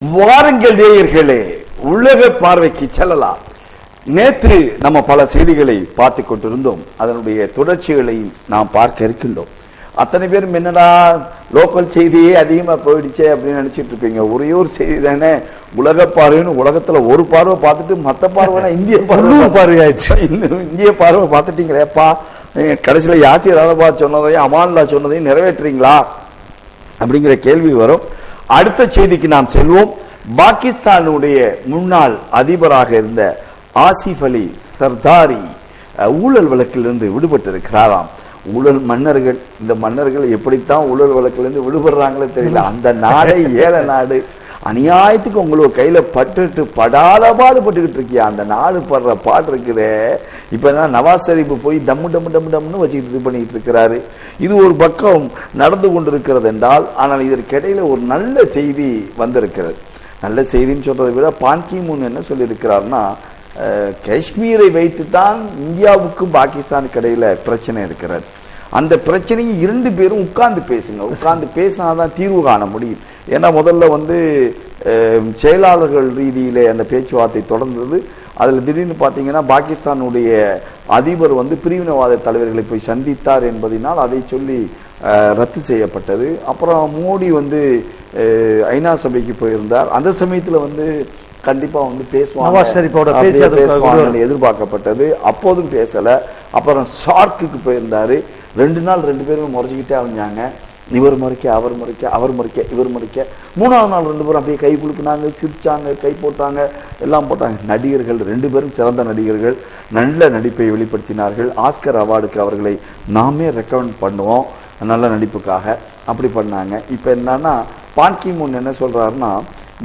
வாருங்கள் நேயர்களே, உலக பார்வைக்கு செல்லலாம். நேற்று நம்ம பல செய்திகளை பார்த்து கொண்டிருந்தோம். அதனுடைய தொடர்ச்சிகளை நாம் பார்க்க இருக்கின்றோம். அத்தனை பேரும் என்னடா லோக்கல் செய்தியே அதிகமா போயிடுச்சே அப்படின்னு நினைச்சிட்டு இருப்பீங்க. ஒரே ஒரு செய்தி தானே உலக பார்வைன்னு. உலகத்துல ஒரு பார்வை பார்த்துட்டு மற்ற பார்வைனா இந்திய பார்வையாயிடுச்சு. இந்திய பார்வை பார்த்துட்டீங்களேப்பா, கடைசியில யாசிர் அரபாத் சொன்னதையும் அமான்லா சொன்னதையும் நிறைவேற்றுறீங்களா அப்படிங்கிற கேள்வி வரும். அடுத்த செய்திக்கு நாம் செல்வோம். பாகிஸ்தானுடைய முன்னாள் அதிபராக இருந்த ஆசிஃப் அலி சர்தாரி ஊழல் வழக்கிலிருந்து விடுபட்டிருக்கிறாராம். ஊழல் மன்னர்கள், இந்த மன்னர்கள் எப்படித்தான் ஊழல் வழக்கிலிருந்து விடுபடுறாங்களோ தெரியல. அந்த நாடே ஏழை நாடு. அநியாயத்துக்கு உங்களுக்கு கையில பட்டுட்டு படாத பாடுபட்டுக்கிட்டு இருக்கியா. அந்த நாடு படுற பாடு இருக்குதே. இப்ப நவாஸ் ஷெரீப் போய் டம்மு டம்மு டம்மு டம்னு வச்சுக்கிட்டு இது பண்ணிட்டு இருக்கிறாரு. இது ஒரு பக்கம் நடந்து கொண்டிருக்கிறது என்றால், ஆனால் இதற்கிடையில ஒரு நல்ல செய்தி வந்திருக்கிறது. நல்ல செய்தின்னு சொல்றதை விட பான் கி மூன் என்ன சொல்லி இருக்கிறார்னா, காஷ்மீரை வைத்து தான் இந்தியாவுக்கும் பாகிஸ்தானுக்கு இடையில பிரச்சனை இருக்கிறது. அந்த பிரச்சனையை இரண்டு பேரும் உட்கார்ந்து பேசுங்க. உட்கார்ந்து பேசினாதான் தீர்வு காண முடியும். ஏன்னா முதல்ல செயலாளர்கள் ரீதியிலே அந்த பேச்சுவார்த்தை தொடர்ந்தது. அதுல திடீர்னு பாத்தீங்கன்னா பாகிஸ்தானுடைய அதிபர் பிரிவினவாத தலைவர்களை போய் சந்தித்தார் என்பதனால் அதை சொல்லி ரத்து செய்யப்பட்டது. அப்புறம் மோடி ஐநா சபைக்கு போயிருந்தார். அந்த சமயத்துல கண்டிப்பா பேசுவாங்க எதிர்பார்க்கப்பட்டது. அப்போதும் பேசல. அப்புறம் ஷார்க்குக்கு போயிருந்தாரு. 2 நாள் 2 பேரும் முறைச்சிக்கிட்டே அமைஞ்சாங்க. இவர் முறைக்க, அவர் முறைக்க, அவர் முறைக்க, இவர் முறைக்க. 3ஆவது நாள் 2 பேரும் அப்படியே கை குலுக்குனாங்க, சிரிச்சாங்க, கை போட்டாங்க, எல்லாம் போட்டாங்க. நடிகர்கள் 2 பேரும் சிறந்த நடிகர்கள், நல்ல நடிப்பை வெளிப்படுத்தினார்கள். ஆஸ்கர் அவார்டுக்கு அவர்களை நாமே ரெக்கமெண்ட் பண்ணுவோம் நல்ல நடிப்புக்காக. அப்படி பண்ணாங்க. இப்ப என்னன்னா, பான் கி மூன் என்ன சொல்றாருன்னா,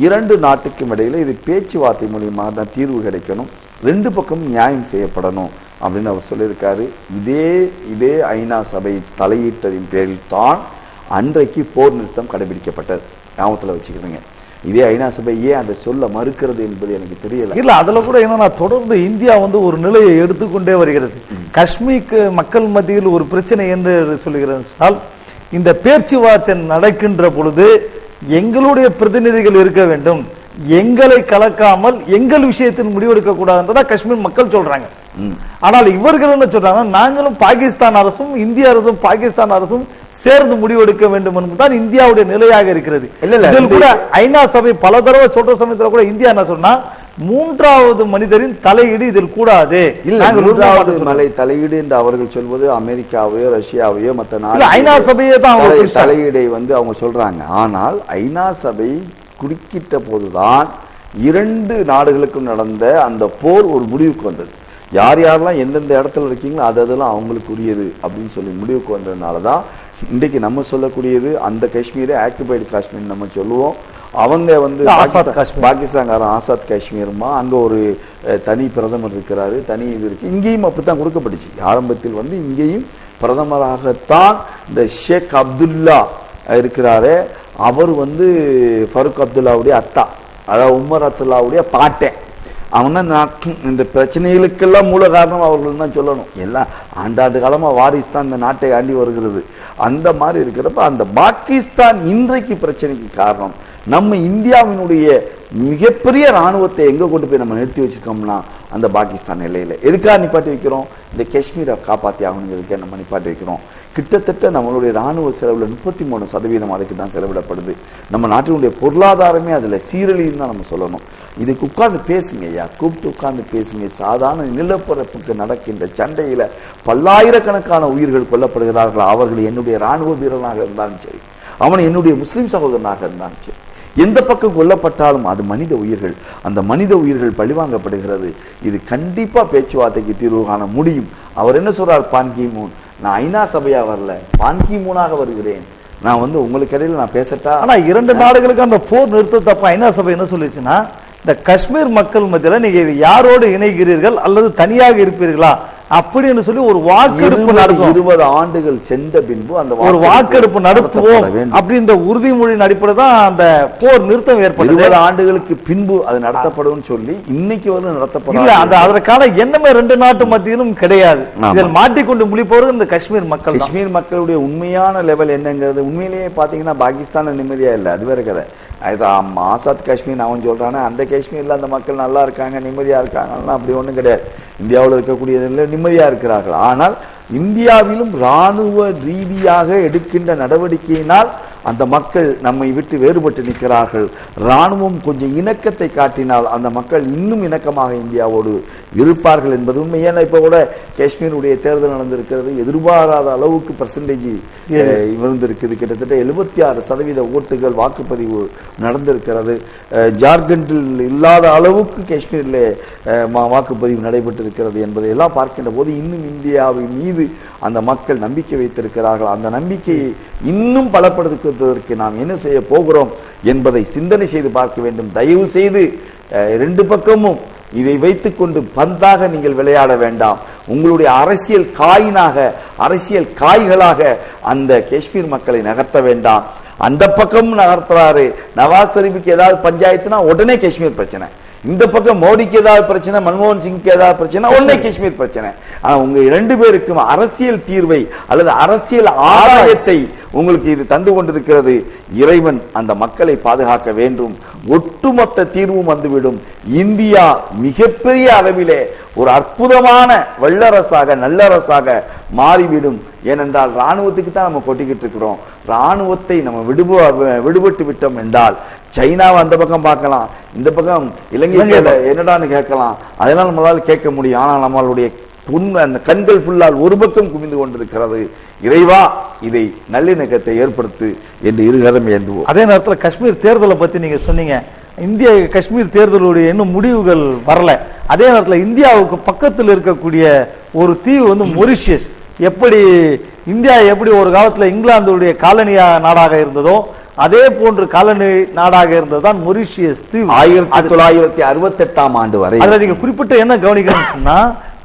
2 நாட்டுக்கும் இடையில இது பேச்சுவார்த்தை மூலியமாக தான் தீர்வு கிடைக்கணும், 2 பக்கமும் நியாயம் செய்யப்படணும் அப்படின்னு அவர் சொல்லியிருக்காரு. இதே ஐநா சபை தலையிட்டதின் பேரில் தான் அன்றைக்கு போர் நிறுத்தம் கடைபிடிக்கப்பட்டது. ஞாபகத்துல வச்சுக்கிறீங்க. இதே ஐநா சபை ஏன் அதை சொல்ல மறுக்கிறது என்பது எனக்கு தெரியல. இல்ல, அதுல கூட என்னன்னா, தொடர்ந்து இந்தியா ஒரு நிலையை எடுத்துக்கொண்டே வருகிறது. காஷ்மீர் மக்கள் மத்தியில் ஒரு பிரச்சனை என்று சொல்லுகிறது. இந்த பேச்சுவார்த்தை நடக்கின்ற பொழுது எங்களுடைய பிரதிநிதிகள் இருக்க வேண்டும், எங்களை கலக்காமல் எங்கள் விஷயத்தில் முடிவெடுக்க கூடாதுன்றதா காஷ்மீர் மக்கள் சொல்றாங்க. ஆனால் இவர்கள் என்ன சொல்றாங்க, நாங்களும் பாகிஸ்தான் அரசும் இந்திய அரசும் பாகிஸ்தான் அரசும் சேர்ந்து முடிவெடுக்க வேண்டும் என்பதுதான் இந்தியாவுடைய நிலையாக இருக்கிறது. இதில் கூட ஐநா சபை பல தடவை சொல்ற சமயத்துல கூட இந்தியா என்ன சொன்னா, 3வது மனிதரின் தலையீடு இதில் கூடாது. தலையீடு என்று அவர்கள் சொல்வது அமெரிக்காவையோ ரஷ்யாவையோ மற்ற ஐநா சபையே தான் தலையீடை அவங்க சொல்றாங்க. ஆனால் ஐநா சபை குறுக்கிட்ட போதுதான் 2 நாடுகளுக்கும் நடந்த அந்த போர் ஒரு முடிவுக்கு வந்தது. யார் யாரெல்லாம் எந்தெந்த இடத்துல இருக்கீங்களோ அதெல்லாம் அவங்களுக்கு உரியது அப்படின்னு சொல்லி முடிவுக்கு வந்ததுனாலதான் இன்றைக்கு நம்ம சொல்லக்கூடியது அந்த காஷ்மீரை ஆக்குபைடு காஷ்மீர் நம்ம சொல்லுவோம். அவங்க பாகிஸ்தான்காரன் ஆசாத் காஷ்மீர்மா, அங்க ஒரு தனி பிரதமர் இருக்கிறாரு, தனி இது இருக்கு. இங்கேயும் அப்படித்தான் கொடுக்கப்பட்டுச்சு. ஆரம்பத்தில் இங்கேயும் பிரதமராகத்தான் இந்த ஷேக் அப்துல்லா இருக்கிறாரு. அவர் ஃபருக் அப்துல்லாவுடைய அத்தா, அதாவது உமர் அப்துல்லாவுடைய பாட்டேன். அவன் தான் இந்த பிரச்சனைகளுக்கெல்லாம் மூல காரணம் அவர்கள் தான் சொல்லணும். எல்லாம் ஆண்டாண்டு காலமா வாரிசு தான் இந்த நாட்டை ஆண்டி வருகிறது. அந்த மாதிரி இருக்கிறப்ப அந்த பாகிஸ்தான் இன்றைக்கு பிரச்சனைக்கு காரணம். நம்ம இந்தியாவினுடைய மிகப்பெரிய ராணுவத்தை எங்க கொண்டு போய் நம்ம நிறுத்தி வச்சிருக்கோம்னா அந்த பாகிஸ்தான் எல்லையில. எதுக்காக நிப்பாட்டி வைக்கிறோம்? இந்த காஷ்மீரை காப்பாற்றி ஆகணுங்கிறதுக்கே நம்ம நிப்பாட்டி வைக்கிறோம். கிட்டத்தட்ட நம்மளுடைய ராணுவ செலவுல 33% அதுக்கு தான் செலவிடப்படுது. நம்ம நாட்டினுடைய பொருளாதாரமே அதுல சீரழின்னு தான் நம்ம சொல்லணும். இதுக்கு உட்கார்ந்து பேசுங்க ஐயா, கூப்பிட்டு உட்கார்ந்து பேசுங்க. சாதாரண நிலப்பரப்புக்கு நடக்கின்ற சண்டையில பல்லாயிரக்கணக்கான உயிர்கள் கொல்லப்படுகிறார்கள். அவர்கள் என்னுடைய ராணுவ வீரனாக இருந்தாலும் சரி, அவன் என்னுடைய முஸ்லிம் சகோதரனாக இருந்தாலும் சரி, எந்த பக்கம் கொல்லப்பட்டாலும் அது மனித உயிர்கள். அந்த மனித உயிர்கள் பழிவாங்கப்படுகிறது. இது கண்டிப்பா பேச்சுவார்த்தைக்கு தீர்வு காண முடியும். அவர் என்ன சொல்றார் பான் கி மூன், நான் ஐநா சபையா வரல, பான் கி மூனாக வருகிறேன். நான் உங்களுக்கு இடையில நான் பேசட்டா. ஆனா 2 நாடுகளுக்கு அந்த போர் நிறுத்தத்தப்ப ஐநா சபை என்ன சொல்லிச்சுன்னா, இந்த காஷ்மீர் மக்கள் மத்தியில நீங்க யாரோடு இணைகிறீர்கள் அல்லது தனியாக இருப்பீர்களா அப்படின்னு சொல்லி ஒரு வாக்கெடுப்பு நடத்தும். 20 ஆண்டுகள் சென்ற பின்பு அந்த ஒரு வாக்கெடுப்பு நடத்துவோம் அப்படின்ற உறுதிமொழியின் அடிப்படை தான் அந்த போர் நிறுத்தம் ஏற்பட்டது. 20 ஆண்டுகளுக்கு பின்பு அது நடத்தப்படும் சொல்லி இன்னைக்கு நடத்தப்படும். அதற்கான எண்ணமே 2 நாட்டு மத்தியிலும் கிடையாது. இதில் மாட்டிக்கொண்டு முடிப்பவர்கள் இந்த காஷ்மீர் மக்கள். காஷ்மீர் மக்களுடைய உண்மையான லெவல் என்னங்கிறது உண்மையிலேயே பாத்தீங்கன்னா பாகிஸ்தான் நிம்மதியா இல்லை, அது வேற கதை. அது ஆசாத் காஷ்மீர் அவன் சொல்றானே, அந்த காஷ்மீர்ல அந்த மக்கள் நல்லா இருக்காங்க, நிம்மதியா இருக்காங்கன்னா அப்படி ஒண்ணும் கிடையாது. இந்தியாவில் இருக்கக்கூடியதில் நிம்மதியா இருக்கிறார்கள். ஆனால் இந்தியாவிலும் இராணுவ ரீதியாக எடுக்கின்ற நடவடிக்கையினால் அந்த மக்கள் நம்மை விட்டு வேறுபட்டு நிற்கிறார்கள். இராணுவம் கொஞ்சம் இணக்கத்தை காட்டினால் அந்த மக்கள் இன்னும் இணக்கமாக இந்தியாவோடு இருப்பார்கள் என்பது உண்மை. ஏன்னா இப்ப கூட காஷ்மீருடைய தேர்தல் நடந்திருக்கிறது, எதிர்பாராத அளவுக்கு பெர்சன்டேஜ் விழுந்திருக்குது. கிட்டத்தட்ட 76% ஓட்டுகள் வாக்குப்பதிவு நடந்திருக்கிறது. ஜார்க்கண்டில் இல்லாத அளவுக்கு காஷ்மீரில் வாக்குப்பதிவு நடைபெற்றிருக்கிறது என்பதை எல்லாம் பார்க்கின்ற போது இன்னும் இந்தியாவின் மீது அந்த மக்கள் நம்பிக்கை வைத்திருக்கிறார்கள். அந்த நம்பிக்கையை இன்னும் பலப்படுத்துவதற்கு நாம் என்ன செய்ய போகிறோம் என்பதை சிந்தனை செய்து பார்க்க வேண்டும். தயவு செய்து ரெண்டு பக்கமும் இதை வைத்துக் கொண்டு பந்தாக நீங்கள் விளையாட வேண்டாம். உங்களுடைய அரசியல் அரசியல் காய்களாக அந்த காஷ்மீர் மக்களை நகர்த்த வேண்டாம். அந்த பக்கம் நகர்த்துறாரு. நவாஸ் ஷெரீஃபுக்கு ஏதாவது பஞ்சாயத்துனா உடனே காஷ்மீர் பிரச்சனை, இந்த பக்கம் மோடிக்கு ஏதாவது பிரச்சனை, மன்மோகன் சிங்க்கு ஏதாவது பிரச்சனை, உடனே காஷ்மீர் பிரச்சனை. ஆனா உங்க இரண்டு பேருக்கும் அரசியல் தீர்வை அல்லது அரசியல் ஆதாயத்தை உங்களுக்கு இது தந்து கொண்டிருக்கிறது. இறைவன் அந்த மக்களை பாதுகாக்க வேண்டும். ஒட்டுமொத்த தீர்வும் வந்துவிடும். இந்தியா மிகப்பெரிய அளவிலே ஒரு அற்புதமான வல்லரசாக நல்லரசாக மாறிவிடும். ஏனென்றால் ராணுவத்துக்கு தான் நம்ம கொட்டிக்கிட்டு இருக்கிறோம். ராணுவத்தை நம்ம விடுபட்டு விட்டோம் என்றால் சைனாவை அந்த பக்கம் பார்க்கலாம், இந்த பக்கம் இலங்கை என்னடான்னு கேட்கலாம், அதெல்லாம் நம்மளால கேட்க முடியும். ஆனால் நம்மளுடைய அந்த கண்கள் ஃபுல்லால் ஒரு பக்கம் குவிந்து கொண்டிருக்கிறது. இறைவா இதை நல்லிணக்கத்தை ஏற்படுத்து என்று இருகரம் ஏந்துவோம். அதே நேரத்தில் காஷ்மீர் தேர்தலை பத்தி நீங்க சொன்னீங்க. இந்திய காஷ்மீர் தேர்தலுடைய இன்னும் முடிவுகள் வரல. அதே நேரத்தில் இந்தியாவுக்கு பக்கத்தில் இருக்கக்கூடிய ஒரு தீவு வந்து மொரிஷியஸ். எப்படி இந்தியா எப்படி ஒரு காலத்துல இங்கிலாந்துடைய காலனியா நாடாக இருந்ததோ அதே போன்று காலனி நாடாக இருந்ததுதான் மொரிஷியஸ் தீவு. 1968ஆம் ஆண்டு வரை அதுல நீங்க குறிப்பிட்ட என்ன கவனிக்கணும்னு சொன்னா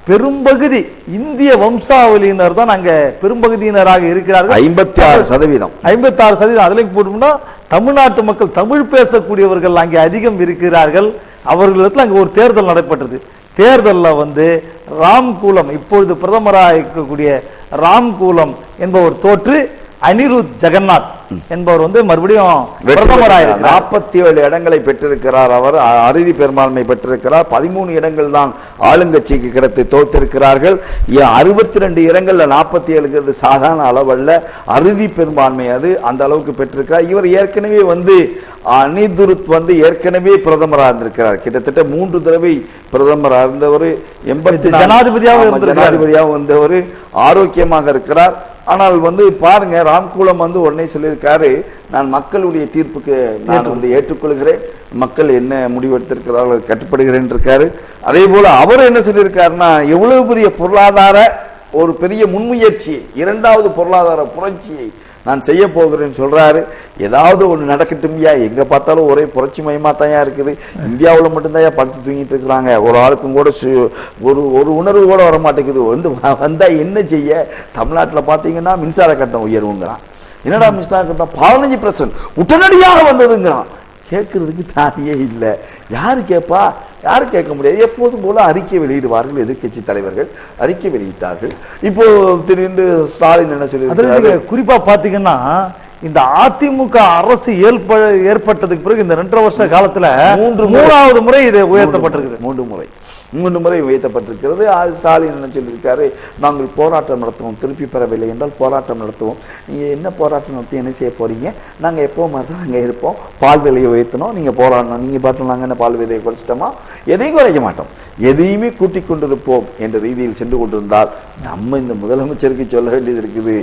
பெரும்பகுதி இந்திய வம்சாவளியினர் தான் அங்க பெரும்பகுதியினராக இருக்கிறார்கள். 56%. அதுல போட்டோம்னா தமிழ்நாட்டு மக்கள் தமிழ் பேசக்கூடியவர்கள் அங்கே அதிகம் இருக்கிறார்கள். அவர்களிடத்துல அங்க ஒரு தேர்தல் நடைபெற்றது. தேர்தல்ல வந்து ராம்கூலம், இப்பொழுது பிரதமராக இருக்கக்கூடிய ராம்கூலம் என்பவர் தோற்று அனிருத் ஜெகநாத் என்பவர் வந்து மறுபடியும் பிரதமராக 47 இடங்களை பெற்றிருக்கிறார். அவர் அறுதி பெரும்பான்மை பெற்றிருக்கிறார். 13 இடங்கள் தான் ஆளுங்கட்சிக்கு கிடைத்து தோற்றிருக்கிறார்கள். 62 இடங்கள்ல 47 சாதாரண அளவல்ல, அறுதி பெரும்பான்மை அது அந்த அளவுக்கு பெற்றிருக்கிறார். இவர் ஏற்கனவே வந்து அனிதுருத் வந்து ஏற்கனவே பிரதமராக இருந்திருக்கிறார். கிட்டத்தட்ட 3 தடவை பிரதமராக இருந்தவர், ஜனாதிபதியாக வந்தவர், ஆரோக்கியமாக இருக்கிறார். ஆனால் வந்து பாருங்க, ராம்கூலம் வந்து உடனே சொல்லியிருக்காரு, நான் மக்களுடைய தீர்ப்புக்கு நான் வந்து ஏற்றுக்கொள்கிறேன், மக்கள் என்ன முடிவெடுத்திருக்கிறார்கள் கட்டுப்படுகிறேன் இருக்காரு. அதே போல அவர் என்ன சொல்லியிருக்காருன்னா, எவ்வளவு பெரிய பொருளாதார ஒரு பெரிய முன்முயற்சியை, இரண்டாவது பொருளாதார புரட்சியை நான் செய்ய போகிறேன்னு சொல்றாரு. ஏதாவது ஒண்ணு நடக்கட்டும்யா, எங்க பார்த்தாலும் ஒரே புரட்சி மயமா தான் இருக்குது. இந்தியாவில் மட்டும்தான் படுத்து தூங்கிட்டு இருக்கிறாங்க. ஒரு ஆளுக்கும் கூட ஒரு உணர்வு கூட வர மாட்டேங்குது. வந்தா என்ன செய்ய? தமிழ்நாட்டில் பாத்தீங்கன்னா மின்சார கட்டணம் உயர்வுங்கிறான். என்னடா மின்சார கட்டணம் 15% உடனடியாக வந்ததுங்கிறான். கேட்கறதுக்கு தாரியே இல்லை. யாரு கேட்பா? யாரும் கேட்க முடியாது. எப்போதும் போல அறிக்கை வெளியிடுவார்கள். எதிர்கட்சி தலைவர்கள் அறிக்கை வெளியிட்டார்கள். இப்போ திடீர்னு ஸ்டாலின் என்ன சொல்லி, குறிப்பா பாத்தீங்கன்னா இந்த அதிமுக அரசு ஏற்பட்டதுக்கு பிறகு இந்த 2.5 வருஷ காலத்துல 3வது முறை இது உயர்த்தப்பட்டிருக்குது. 3 முறை உயர்த்தப்பட்டிருக்கிறது. ஸ்டாலின் என்ன சொல்லியிருக்காரு, நாங்கள் போராட்டம் நடத்துவோம், திருப்பி பெறவில்லை என்றால் போராட்டம் நடத்துவோம். நீங்க என்ன போராட்டம் நடத்தி என்ன செய்ய போறீங்க? நாங்க எப்பவும் மாதிரி தான் அங்கே இருப்போம். பால் விலையை உயர்த்தணும், நீங்க போராடணும். நீங்க பார்த்தோம் நாங்க என்ன பால் விலையை குறைச்சிட்டோமா? எதையும் குறைக்க மாட்டோம், எதையுமே கூட்டிக் கொண்டிருப்போம் என்ற ரீதியில் சென்று கொண்டிருந்தால் நம்ம இந்த முதலமைச்சருக்கு சொல்ல வேண்டியது இருக்குது.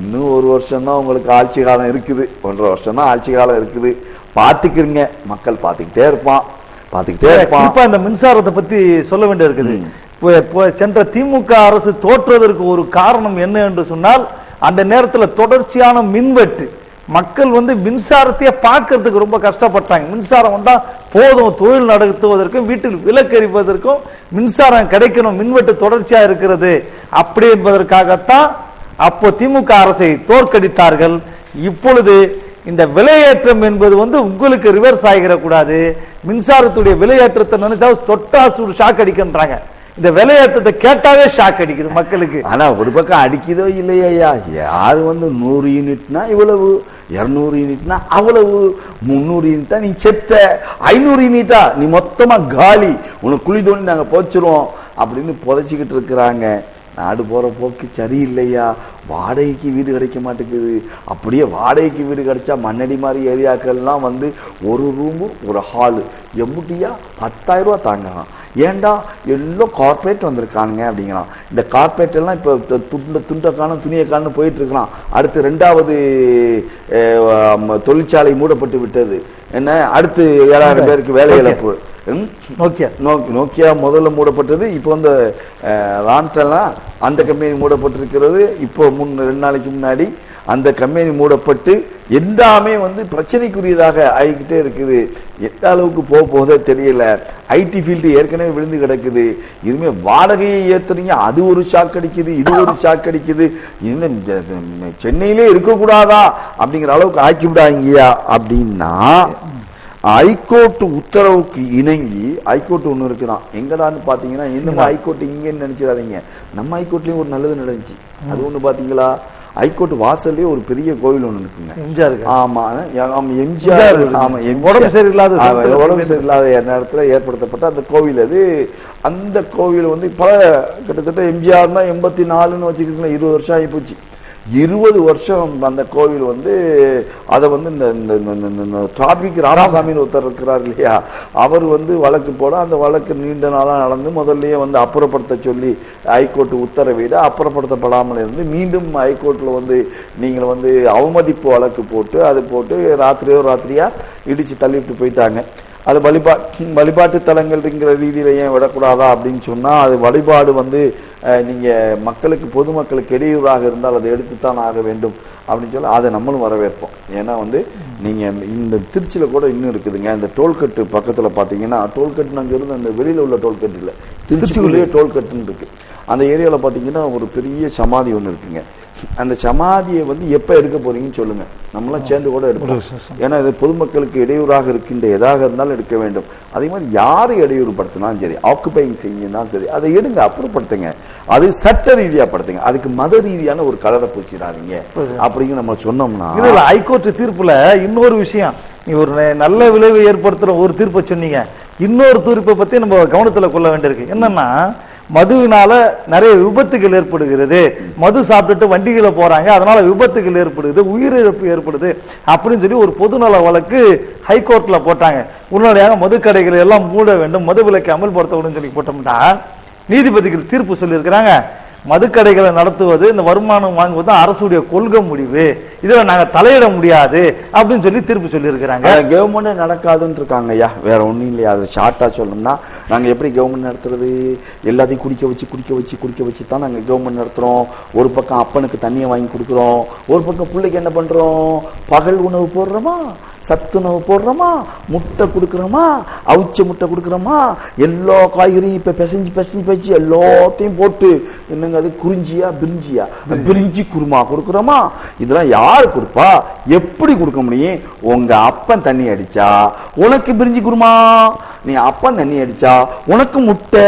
இன்னும் 1 வருஷம் தான் உங்களுக்கு ஆட்சி காலம் இருக்குது, 1.5 வருஷம் தான் ஆட்சி காலம் இருக்குது. பாத்துக்கிறீங்க, மக்கள் பாத்துக்கிட்டே இருப்பான். இந்த மின்சாரத்தை பத்தி சொல்ல வேண்டிய இருக்குது. சென்ற திமுக அரசு தோற்றுவதற்கு ஒரு காரணம் என்ன என்று சொன்னால், அந்த நேரத்தில் தொடர்ச்சியான மின்வெட்டு. மக்கள் வந்து மின்சாரத்தையே பார்க்கறதுக்கு ரொம்ப கஷ்டப்பட்டாங்க. மின்சாரம் வந்தா போதும், தொழில் நடத்துவதற்கும் வீட்டில் விளக்கெரிப்பதற்கும் மின்சாரம் கிடைக்கணும், மின்வெட்டு தொடர்ச்சியா இருக்கிறது அப்படி என்பதற்காகத்தான் அப்போ திமுக அரசை தோற்கடித்தார்கள். இப்பொழுது இந்த விலையேற்றம் என்பது வந்து உங்களுக்கு ரிவர்ஸ் ஆகிடக்கூடாது. மின்சாரத்துடைய விலையேற்றத்தை நினைச்சா தொட்டாசு ஷாக் அடிக்கின்றாங்க. இந்த விலையேற்றத்தை கேட்டாவே ஷாக் அடிக்குது மக்களுக்கு. ஆனா ஒரு பக்கம் அடிக்குதோ இல்லையா, யாரு 100 யூனிட்னா இவ்வளவு, 200 யூனிட்னா அவ்வளவு, 300 யூனிட்டா நீ செத்த, 500 யூனிட்டா நீ மொத்தமா காலி, உனக்கு குழி தோண்டி நாங்க போச்சிருவோம் அப்படின்னு புதைச்சிக்கிட்டு இருக்கிறாங்க. நாடு போற போக்கு சரியில்லையா, வாடகைக்கு வீடு கிடைக்க மாட்டேங்குது. அப்படியே வாடகைக்கு வீடு கிடைச்சா மண்ணடி மாதிரி ஏரியாக்கள்லாம் ஒரு ரூமு ஒரு ஹாலு எம்புட்டியா 10,000 ரூபா தாங்கலாம். ஏண்டா எல்லாம் கார்பரேட் வந்திருக்கானுங்க அப்படிங்கிறான். இந்த கார்பரேட் எல்லாம் இப்ப துண்டக்கான துணியக்கான போயிட்டு இருக்கலாம். அடுத்து 2வது தொழிற்சாலை மூடப்பட்டு விட்டது. என்ன, அடுத்து 7,000 பேருக்கு வேலை இழப்பு. நோக்கியா முதல்ல மூடப்பட்டது, இப்போ ரான்டெல்லாம் அந்த கம்பெனி மூடப்பட்டிருக்கிறது. இப்போ 2 நாளைக்கு முன்னாடி அந்த கம்பெனி மூடப்பட்டு எல்லாமே பிரச்சனைக்குரியதாக ஆகிக்கிட்டே இருக்குது. எந்த அளவுக்கு போக போதே தெரியல. ஐடி ஃபீல்டு ஏற்கனவே விழுந்து கிடக்குது. இதுமே வாடகையை ஏத்துறீங்க, அது ஒரு ஷாக் அடிக்குது, இது ஒரு ஷாக் அடிக்குது. சென்னையிலே இருக்கக்கூடாதா அப்படிங்கிற அளவுக்கு ஆக்கி விடாங்கயா அப்படின்னா, ஹைகோர்ட் உத்தரவுக்கு இணங்கி ஹைகோர்ட் ஒண்ணு இருக்குதான். எங்கடான்னு பாத்தீங்கன்னா, இந்த ஹைகோர்ட் இங்கன்னு நினைச்சிடாதீங்க, நம்ம ஹைகோர்ட்லயும் ஒரு நல்லது நடந்துச்சு. அது ஒண்ணு பாத்தீங்களா, ஹைகோர்ட் வாசல்லே ஒரு பெரிய கோவில் ஒண்ணு இருக்குங்க. எம்ஜிஆர். ஆமா, எம்ஜிஆர். ஆமா, உடம்பு சரியில்லாத நேரத்துல ஏற்படுத்தப்பட்ட அந்த கோவில் அது. அந்த கோவில் பல கிட்டத்தட்ட எம்ஜிஆர்னா 84ன்னு வச்சுக்கிட்டீங்களா, 20 வருஷம் ஆகி போச்சு. 20 வருஷம் அந்த கோவில் அதை இந்த டிராபிக் ராமசாமின்னு ஒருத்தர் இருக்கிறார் இல்லையா, அவர் வழக்கு போட, அந்த வழக்கு நீண்ட நாளா நடந்து முதல்லயே அப்புறப்படுத்த சொல்லி ஹைகோர்ட் உத்தரவிட அப்புறப்படுத்தப்படாமல் இருந்து மீண்டும் ஹைகோர்ட்ல நீங்கள் அவமதிப்பு வழக்கு போட்டு அது போட்டு ராத்திரியா இடிச்சு தள்ளிட்டு போயிட்டாங்க. அது வழிபாட்டு தலங்கள்ங்கிற ரீதியில ஏன் விடக்கூடாதா அப்படின்னு சொன்னா, அது வழிபாடு நீங்க மக்களுக்கு பொதுமக்களுக்கு இடையூறாக இருந்தால் அதை எடுத்துத்தான் ஆக வேண்டும் அப்படின்னு சொல்லி அதை நம்மளும் வரவேற்போம். ஏன்னா நீங்க இந்த திருச்சியில கூட இன்னும் இருக்குதுங்க, இந்த டோல்கட்டு பக்கத்துல பாத்தீங்கன்னா, டோல்கட்டு அங்க இருந்து அந்த வெளியில உள்ள டோல்கட்டு இல்ல, திருச்சிக்குள்ளேயே டோல்கட்டுன்னு இருக்கு. அந்த ஏரியால பாத்தீங்கன்னா ஒரு பெரிய சமாதி ஒண்ணு இருக்குங்க. அந்த சமாதியை எப்ப எடுக்க போறீங்கன்னு சொல்லுங்க, நம்மளாம் சேர்ந்து கூட எடுப்போம். ஏன்னா இது பொதுமக்களுக்கு இடையூறாக இருக்கின்ற எதாக இருந்தாலும் எடுக்க வேண்டும். அதே மாதிரி யாரு இடையூறு படுத்தினாலும் சரி, ஆக்குபைங் செய்யுதான் சரி, அதை எடுங்க, அப்புறப்படுத்துங்க. அது சட்ட ரீதியா படுத்துங்க, அதுக்கு மத ரீதியான ஒரு கலரை பூச்சிடாதீங்க அப்படிங்க நம்ம சொன்னோம்னா. ஹைகோர்ட் தீர்ப்புல இன்னொரு விஷயம், நீ ஒரு நல்ல விளைவு ஏற்படுத்துற ஒரு தீர்ப்பை சொன்னீங்க, இன்னொரு தீர்ப்பை பத்தி நம்ம கவனத்துல கொள்ள வேண்டியிருக்கு. என்னன்னா, மதுவினால நிறைய விபத்துகள் ஏற்படுகிறது, மது சாப்பிட்டுட்டு வண்டிகளை போறாங்க, அதனால விபத்துகள் ஏற்படுது, உயிரிழப்பு ஏற்படுது அப்படின்னு சொல்லி ஒரு பொதுநல வழக்கு ஹைகோர்ட்ல போட்டாங்க. உடனடியாக மதுக்கடைகளை எல்லாம் மூட வேண்டும், மது விலக்கை அமல்படுத்த வேண்டும் சொல்லி போட்டோம்னா, நீதிபதிகள் தீர்ப்பு சொல்லி இருக்கிறாங்க, மதுக்கடைகளை நடத்துவது, இந்த வருமானம் வாங்குவது அரசுடைய கொள்கை முடிவு, இதுல நாங்க தலையிட முடியாது அப்படின்னு சொல்லி தீர்ப்பு சொல்லி இருக்கிறாங்க. கவர்மெண்ட் நடக்காதுன்னு இருக்காங்க. ஐயா வேற ஒண்ணும் இல்லையா, அது ஷார்ட்டா சொல்லணும்னா, நாங்க எப்படி கவர்மெண்ட் நடத்துறது, எல்லாத்தையும் குடிக்க வச்சு தான் நாங்க கவர்மெண்ட் நடத்துறோம். ஒரு பக்கம் அப்பனுக்கு தண்ணியை வாங்கி கொடுக்குறோம், ஒரு பக்கம் பிள்ளைக்கு என்ன பண்றோம், பகல் உணவு போடுறோமா, சத்துணவு போடுறோமா, முட்டை கொடுக்குறோமா, அவிச்ச முட்டை கொடுக்குறோமா, எல்லா காய்கறியும் இப்ப பிசைஞ்சு எல்லாத்தையும் போட்டு, என்னங்க அது குறிஞ்சியா பிரிஞ்சி குருமா கொடுக்குறோமா. இதெல்லாம் யாரு கொடுப்பா, எப்படி கொடுக்க முடியும்? உங்க அப்பன் தண்ணி அடிச்சா உனக்கு பிரிஞ்சி குருமா, நீ அப்பன் தண்ணி அடிச்சா உனக்கு முட்டை,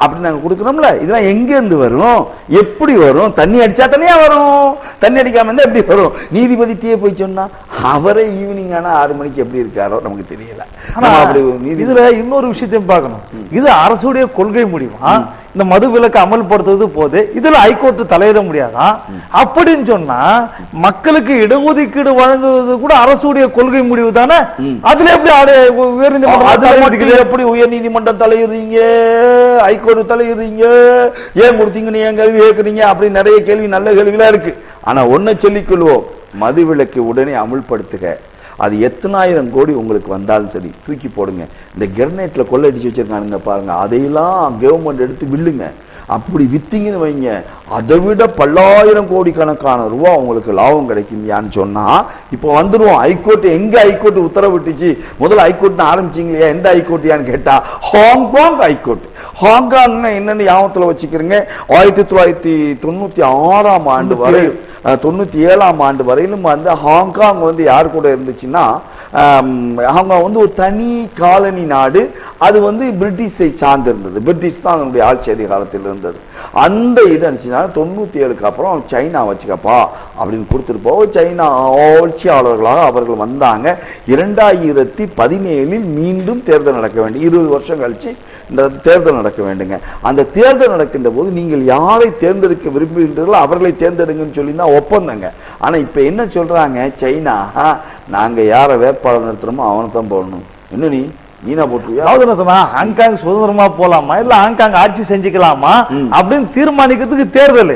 அப்படி நாங்க கொடுக்குறோம்ல. இதெல்லாம் எங்க இருந்து வரும், எப்படி வரும்? தண்ணி அடிச்சா தனியா வரும், தண்ணி அடிக்காம இருந்தா எப்படி வரும்? நீதிபதியே போய் சொன்னா அவரே ஈவினிங் ஆனா 6 மணிக்கு எப்படி இருக்காரோ நமக்கு தெரியல. இதுல இன்னொரு விஷயத்தையும் பார்க்கணும், இது அரசுடைய கொள்கை முடிவா, இந்த மது விலக்கு அமல்படுத்துவது போது இதுல ஹைகோர்ட் தலையிட முடியாதான் அப்படின்னு சொன்னா, மக்களுக்கு இடஒதுக்கீடு வழங்குவது கூட அரசுடைய கொள்கை முடிவு தானே. அதுல எப்படி உயர் நீதிமன்றம் தலையிடுறீங்க, ஹைகோர்ட் தலையிடுறீங்க, ஏன் கொடுத்தீங்கன்னு ஏன் கேள்வி கேட்கறீங்க அப்படின்னு நிறைய கேள்வி, நல்ல கேள்விகளா இருக்கு. ஆனா ஒன்ன சொல்லிக்கொள்வோம், மது விலக்கு உடனே அமுல்படுத்துக, அது எத்தனாயிரம் கோடி உங்களுக்கு வந்தாலும் சரி தூக்கி போடுங்க. இந்த கிரனைட்ல கொள்ளடிச்சு வச்சிருக்கானுங்க பாருங்க, அதையெல்லாம் கவர்மெண்ட் எடுத்து வில்லுங்க. அப்படி வித்தீங்கன்னு வைங்க, அதை விட பல்லாயிரம் கோடி கணக்கான ரூபா உங்களுக்கு லாபம் கிடைக்கும்யான்னு சொன்னா, இப்போ வந்துருவோம். ஹைகோர்ட் எங்க ஹைகோர்ட் உத்தரவிட்டுச்சு, முதல்ல ஹைகோர்ட் ஆரம்பிச்சீங்க இல்லையா, எந்த ஹைகோர்ட்யான்னு கேட்டா ஹாங்காங் ஹைகோர்ட். ஹாங்காங் என்னன்னு ஞாபகத்துல வச்சுக்கிறீங்க, 1996ஆம் ஆண்டு வரை 97ஆம் ஆண்டு வரையிலும் ஹாங்காங் யார் கூட இருந்துச்சுன்னா அவங்க வந்து ஒரு தனி காலனி நாடு. அது வந்து பிரிட்டிஷை சார்ந்திருந்தது. பிரிட்டிஷ் தான் அதனுடைய ஆட்சி அதிகாரத்தில் இருந்தது. அந்த இது நினைச்சுன்னா 97க்கு அப்புறம் சைனா வச்சுக்கப்பா அப்படின்னு கொடுத்துட்டு போக சைனா ஆட்சியாளர்களாக அவர்கள் வந்தாங்க. 2017 மீண்டும் தேர்தல் நடக்க வேண்டும். 20 வருஷம் கழிச்சு இந்த தேர்தல் நடக்க வேண்டுங்க. அந்த தேர்தல் நடக்கின்ற போது நீங்கள் யாரை தேர்ந்தெடுக்க விரும்புகின்றீர்களோ அவர்களை தேர்ந்தெடுங்கன்னு சொல்லி தான் ஒப்பந்தங்க. ஆனா இப்ப என்ன சொல்றாங்க, சைனா நாங்க யாரை வேட்பாளர் நிறுத்துறோமோ அவனை தான் போடணும். இன்னும் நீனா போட்டுருவியா? அதாவது என்ன சொன்னா, ஹாங்காங் சுதந்திரமா போலாமா இல்ல ஹாங்காங் ஆட்சி செஞ்சுக்கலாமா அப்படின்னு தீர்மானிக்கிறதுக்கு தேர்தல்.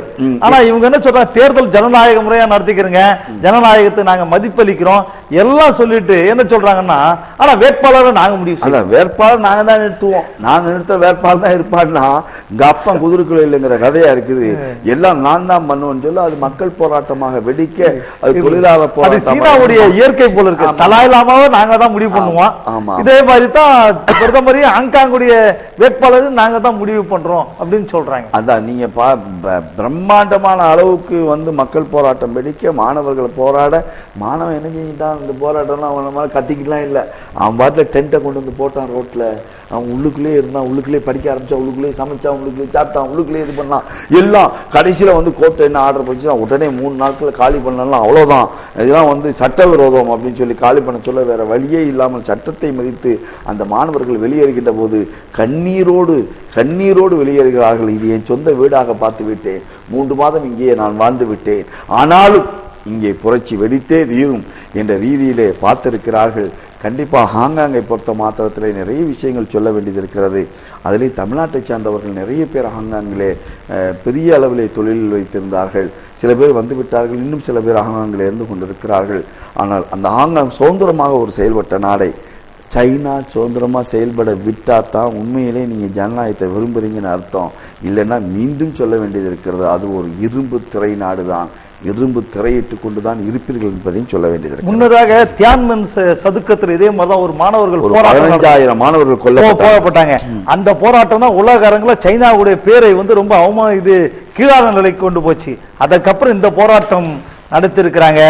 ஆனா இவங்க என்ன சொல்றாங்க, தேர்தல் ஜனநாயக முறையா நடத்திக்கிறங்க, ஜனநாயகத்தை நாங்க மதிப்பளிக்கிறோம் எல்லாம் சொல்லிட்டு என்ன சொல்றாங்கன்னா, ஆனா வேட்பாளரை நாங்க முடிவு செய்யலாம். வேட்பாளர் நாங்க தான் நிறுத்துவோம், நாங்க நிறுத்த வேட்பாளர் தான் இருப்பாருன்னா கப்பம் குதிரைக்குள்ள இல்லைங்கிற கதையா இருக்குது. எல்லாம் நான் தான் பண்ணுவேன்னு சொல்லி அது மக்கள் போராட்டமாக வெடிக்க அது தொழிலாளர் போராட்டம். சீனாவுடைய இயற்கை போல இருக்கு. தலாயிலாமாவை நாங்க தான் முடிவு பண்ணுவோம். இதே மாதிரி பிரதமரையும் ஹாங்காங்குடைய வேட்பாளர் நாங்க தான் முடிவு பண்றோம் அப்படின்னு சொல்றாங்க. அதான் நீங்க பிரம்மாண்டமான அளவுக்கு வந்து மக்கள் போராட்டம் வெடிக்க மாணவர்கள் போராட, மாணவன் என்ன செஞ்சுட்டான், இந்த போராட்டம்லாம் அவன் கத்திக்கலாம் இல்லை, அவன் பாட்டுல டென்ட்டை கொண்டு வந்து போட்டான் ரோட்ல, அவன் உள்ளுக்குள்ளே இருந்தான், உள்ளுக்குள்ளே படிக்க ஆரம்பிச்சான், உள்ளுக்குள்ளே சமைச்சான், உள்ளுக்குள்ளே சாப்பிட்டான், உள்ளுக்குள்ளே இது பண்ணான் எல்லாம். கடைசியில வந்து கோர்ட்டு என்ன ஆர்டர் பண்ணிச்சுன்னா உடனே 3 நாட்கள் காலி பண்ணலாம், அவ்வளவுதான், இதெல்லாம் வந்து சட்டவிரோதம் அப்படின்னு சொல்லி காலி பண்ண சொல்ல வேற வழியே இல்லாமல் சட்டத்தை மதித்து அந்த மாணவர்கள் வெளியேறுகின்ற போது கண்ணீரோடு வெளியேறுகிறார்கள். இது என் சொந்த வீடாக பார்த்து விட்டேன், 3 மாதம் இங்கே நான் வாழ்ந்து விட்டேன், ஆனாலும் இங்கே புரட்சி வெடித்தே தீரும் என்ற ரீதியிலே பார்த்திருக்கிறார்கள். கண்டிப்பாக ஹாங்காங்கை பொறுத்த மாத்திரத்திலே நிறைய விஷயங்கள் சொல்ல வேண்டியது இருக்கிறது. அதிலே தமிழ்நாட்டை சார்ந்தவர்கள் நிறைய பேர் ஹாங்காங்கிலே பெரிய அளவிலே தொழில் வைத்திருந்தார்கள். சில பேர் வந்து விட்டார்கள், இன்னும் சில பேர் ஹாங்காங்கிலே இருந்து கொண்டிருக்கிறார்கள். ஆனால் அந்த ஹாங்காங் சுதந்திரமாக ஒரு செயல்பட்ட நாடை சைனா சுதந்திரமா செயல்பட விட்டா தான் உண்மையிலே நீங்க ஜனநாயகத்தை விரும்புறீங்கன்னு அர்த்தம். இல்லைன்னா மீண்டும் சொல்ல வேண்டியது இருக்கிறது, அது ஒரு இரும்பு திரை நாடுதான், இரும்பு திரையிட்டு கொண்டுதான் இருப்பீர்கள் என்பதையும் சொல்ல வேண்டியது. முன்னதாக தியான்மன் சதுக்கத்தில் இதே மாதிரிதான் ஒரு மாணவர்கள் 15,000 மாணவர்கள் கொல்லப்பட்டாங்க. அந்த போராட்டம் தான் உலக அரங்கில் சைனாவுடைய பேரை வந்து ரொம்ப இது கீழான நிலைக்கு கொண்டு போச்சு. அதுக்கப்புறம் இந்த போராட்டம் நடத்திருக்கிறாங்க.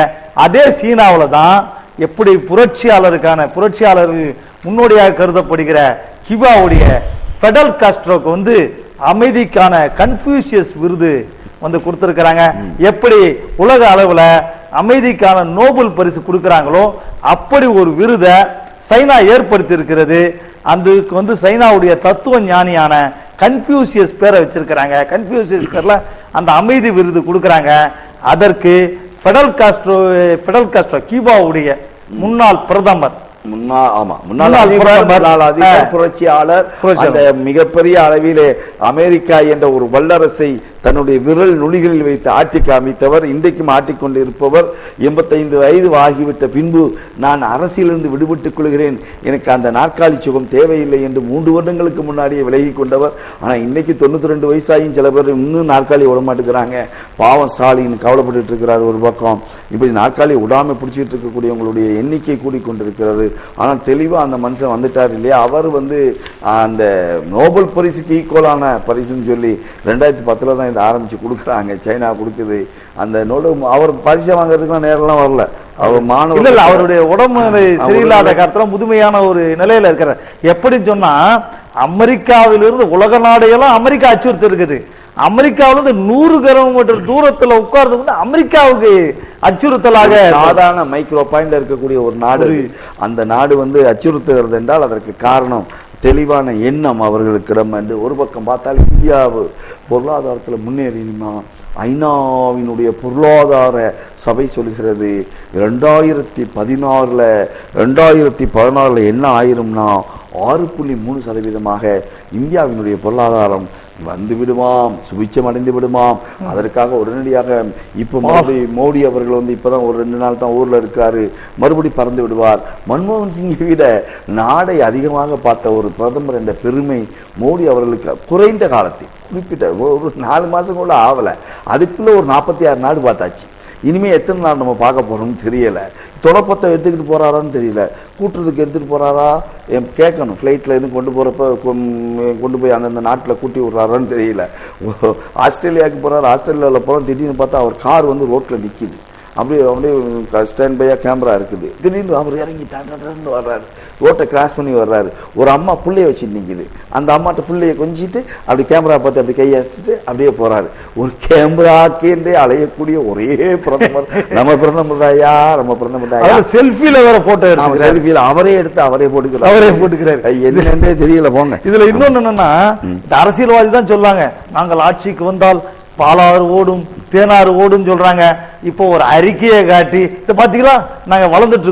அதே சீனாவில தான் எப்படி புரட்சியாளர்கள் முன்னோடியாக கருதப்படுகிற கியூபாவுடைய ஃபெடல் காஸ்ட்ரோக்கு வந்து அமைதிக்கான கன்ஃபியூஷியஸ் விருது வந்து கொடுத்திருக்கிறாங்க. எப்படி உலக அளவுல அமைதிக்கான நோபல் பரிசு கொடுக்கிறாங்களோ அப்படி ஒரு விருதை சைனா ஏற்படுத்தி இருக்கிறது. அதுக்கு வந்து சைனாவுடைய தத்துவ ஞானியான கன்ஃபியூஷியஸ் பேரை வச்சிருக்கிறாங்க. கன்ஃபியூஷியஸ் பேர்ல அந்த அமைதி விருது கொடுக்கிறாங்க. அதற்கு ஃபெடல் காஸ்ட்ரோ கியூபாவுடைய முன்னாள் பிரதமர், புரட்சியாளர், அந்த மிகப்பெரிய அளவிலே அமெரிக்கா என்ற ஒரு வல்லரசை தன்னுடைய விரல் நுனிகளில் வைத்து ஆட்டி காமித்தவர், இன்றைக்கும் ஆட்டிக்கொண்டு இருப்பவர். 85 வயது ஆகிவிட்ட பின்பு நான் அரசியலிருந்து விடுபட்டுக் கொள்கிறேன், எனக்கு அந்த நாற்காலி சுகம் தேவையில்லை என்று 3 வருடங்களுக்கு முன்னாடியே விலகி கொண்டவர். ஆனா இன்னைக்கு 92 வயசாயும் சில பேர் இன்னும் நாற்காலி விட மாட்டேங்கிறாங்க. பாவம் ஸ்டாலின் கவலைப்பட்டு இருக்கிறார் ஒரு பக்கம். இப்படி நாற்காலி விடாம பிடிச்சிட்டு இருக்கக்கூடியவங்களுடைய எண்ணிக்கை கூடிக்கொண்டிருக்கிறது. ஆனால் தெளிவா அந்த மனுஷன் வந்துட்டார் இல்லையா. அவர் வந்து அந்த நோபல் பரிசுக்கு ஈக்குவலான பரிசுன்னு சொல்லி 2010 தான் ஆரம்பிச்சு கொடுக்குறாங்க, சைனா கொடுக்குது. அந்த அவர் பரிசை வாங்குறதுக்கு நேரம் வரல, அவர் மாணவர் அவருடைய உடம்பு சரியில்லாத காலத்துல முதுமையான ஒரு நிலையில இருக்கிறார். எப்படி சொன்னா அமெரிக்காவிலிருந்து உலக நாடுகளும் அமெரிக்கா அச்சுறுத்தி இருக்குது. அமெரிக்காவிலிருந்து 100 கிலோமீட்டர் தூரத்துல உட்கார்ந்து அமெரிக்காவுக்கு அச்சுறுத்தலாக சாதாரண மைக்ரோ பாயிண்ட் இருக்கக்கூடிய ஒரு நாடு, அந்த நாடு வந்து அச்சுறுத்துகிறது என்றால் அதற்கு காரணம் தெளிவான எண்ணம் அவர்களுக்கிடம் என்று. ஒரு பக்கம் பார்த்தால் இந்தியாவு பொருளாதாரத்தில் முன்னேறினா, ஐநாவினுடைய பொருளாதார சபை சொல்கிறது 2016 என்ன ஆயிரும்னா 6.3% இந்தியாவினுடைய பொருளாதாரம் வந்து விடுவாம், சுபிச்சம் அடைந்து விடுமாம். அதற்காக உடனடியாக இப்ப மோடி அவர்கள் வந்து இப்பதான் ஒரு 2 நாள் தான் ஊர்ல இருக்காரு, மறுபடி பறந்து விடுவார். மன்மோகன் சிங்கை விட நாடை அதிகமாக பார்த்த ஒரு பிரதமர் என்ற பெருமை மோடி அவர்களுக்கு குறைந்த காலத்தில், குறிப்பிட்ட ஒரு 4 மாசம் கூட ஆகல, அதுக்குள்ள ஒரு 46 நாடு பார்த்தாச்சு. இனிமே எத்தனை நாள் நம்ம பார்க்க போறோம்னு தெரியல. தொடப்பத்தை எடுத்துக்கிட்டு போறாரான்னு தெரியல, கூட்டுறதுக்கு எடுத்துட்டு போறாரா கேட்கணும். ஃபிளைட்ல எதுவும் கொண்டு போய் அந்தந்த நாட்டில் கூட்டி விடுறாரான்னு தெரியல. ஆஸ்திரேலியாவுக்கு போறாரு, ஆஸ்திரேலியாவில் போறோம், திடீர்னு பார்த்தா அவர் கார் வந்து ரோட்ல நிக்குது. அப்படியே அப்படியே ஸ்டாண்ட் பையா கேமரா இருக்குது. திடீர்னு அவர் இறங்கி டான்னு வர்றாரு, ரோட்டை கிராஸ் பண்ணி வர்றாரு. ஒரு அம்மா பிள்ளைய வச்சுட்டு நிற்குது. அந்த அம்மாட்ட பிள்ளைய கொஞ்சிட்டு அப்படி கேமரா பார்த்து அப்படி கையாச்சிட்டு அப்படியே போறாரு. ஒரு கேமராக்கே அலையக்கூடிய ஒரே பிரதமர் நம்ம பிரதமர் தாயா, நம்ம பிரதமர் தாயா. செல்ஃபில வேற போட்டோ எடுத்து செல்ஃபில அவரே எடுத்து அவரே போட்டுக்கிறாரு. என்னன்னே தெரியல போங்க. இதுல இன்னொன்னு என்னன்னா, அரசியல்வாதி தான் சொல்றாங்க நாங்கள் ஆட்சிக்கு வந்தால் பாலாறு ஓடும் தேனாறு ஓடும் சொல்றாங்க. இப்போ ஒரு அறிக்கையை காட்டி இத பாத்தீங்களா நாங்க வளர்ந்துட்டு